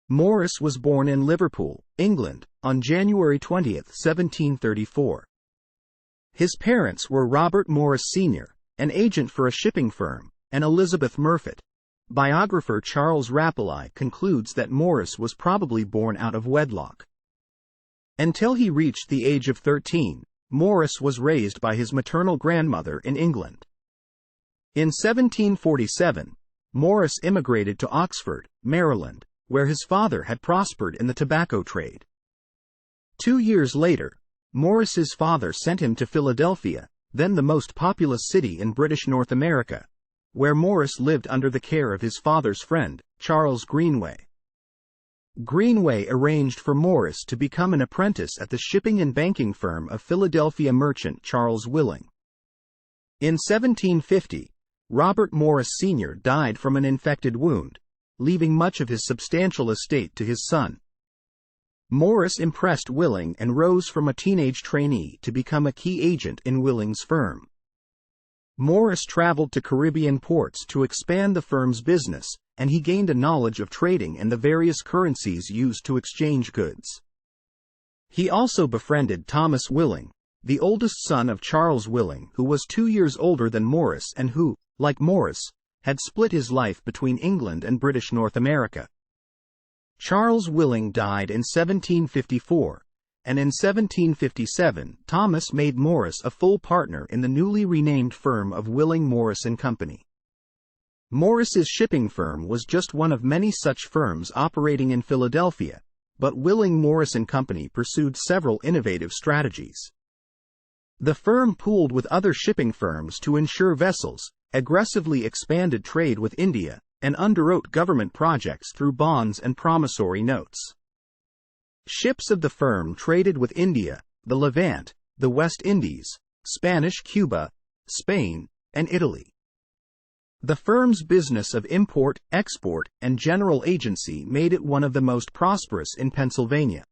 Morris was born in Liverpool, England, on January 20, 1734. His parents were Robert Morris Sr., an agent for a shipping firm, and Elizabeth Murphet. Biographer Charles Rappleye concludes that Morris was probably born out of wedlock. Until he reached the age of 13, Morris was raised by his maternal grandmother in England. In 1747, Morris immigrated to Oxford, Maryland, where his father had prospered in the tobacco trade. 2 years later, Morris's father sent him to Philadelphia, then the most populous city in British North America, where Morris lived under the care of his father's friend, Charles Greenway. Greenway arranged for Morris to become an apprentice at the shipping and banking firm of Philadelphia merchant Charles Willing. In 1750, Robert Morris Sr. died from an infected wound, leaving much of his substantial estate to his son. Morris impressed Willing and rose from a teenage trainee to become a key agent in Willing's firm. Morris traveled to Caribbean ports to expand the firm's business, and he gained a knowledge of trading and the various currencies used to exchange goods. He also befriended Thomas Willing, the oldest son of Charles Willing, who was 2 years older than Morris and who, like Morris, had split his life between England and British North America. Charles Willing died in 1754, and in 1757 Thomas made Morris a full partner in the newly renamed firm of Willing, Morris & Company. Morris's shipping firm was just one of many such firms operating in Philadelphia, but Willing, Morris & Company pursued several innovative strategies. The firm pooled with other shipping firms to insure vessels, aggressively expanded trade with India, and underwrote government projects through bonds and promissory notes. Ships of the firm traded with India, the Levant, the West Indies, Spanish Cuba, Spain, and Italy. The firm's business of import, export, and general agency made it one of the most prosperous in Pennsylvania.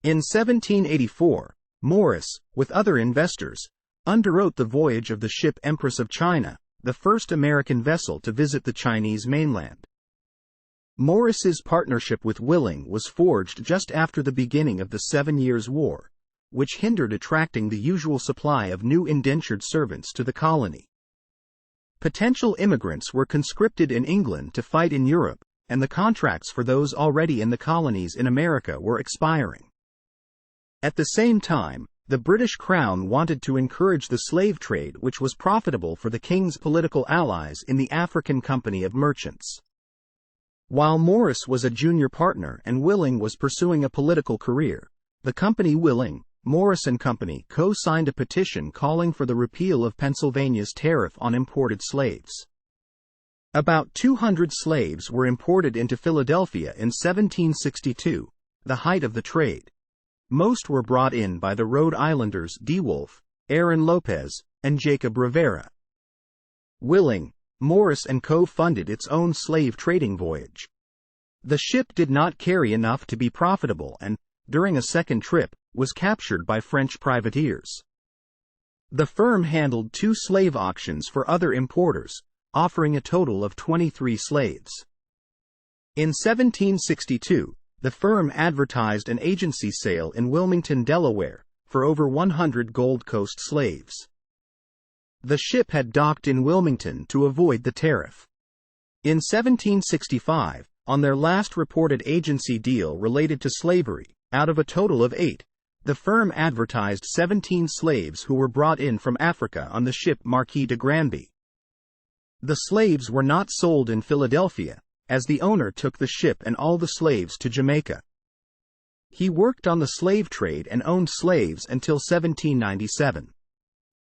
In 1784, Morris, with other investors, underwrote the voyage of the ship Empress of China, the first American vessel to visit the Chinese mainland. Morris's partnership with Willing was forged just after the beginning of the 7 Years' War, which hindered attracting the usual supply of new indentured servants to the colony. Potential immigrants were conscripted in England to fight in Europe, and the contracts for those already in the colonies in America were expiring. At the same time, the British Crown wanted to encourage the slave trade, which was profitable for the king's political allies in the African Company of Merchants. While Morris was a junior partner and Willing was pursuing a political career, the company Willing, Morris & Company co-signed a petition calling for the repeal of Pennsylvania's tariff on imported slaves. About 200 slaves were imported into Philadelphia in 1762, the height of the trade. Most were brought in by the Rhode Islanders D. Wolfe, Aaron Lopez, and Jacob Rivera. Willing, Morris & Co. funded its own slave trading voyage. The ship did not carry enough to be profitable and, during a second trip, was captured by French privateers. The firm handled 2 slave auctions for other importers, offering a total of 23 slaves. In 1762, the firm advertised an agency sale in Wilmington, Delaware, for over 100 Gold Coast slaves. The ship had docked in Wilmington to avoid the tariff. In 1765, on their last reported agency deal related to slavery, out of a total of 8, the firm advertised 17 slaves who were brought in from Africa on the ship Marquis de Granby. The slaves were not sold in Philadelphia, as the owner took the ship and all the slaves to Jamaica. He worked on the slave trade and owned slaves until 1797.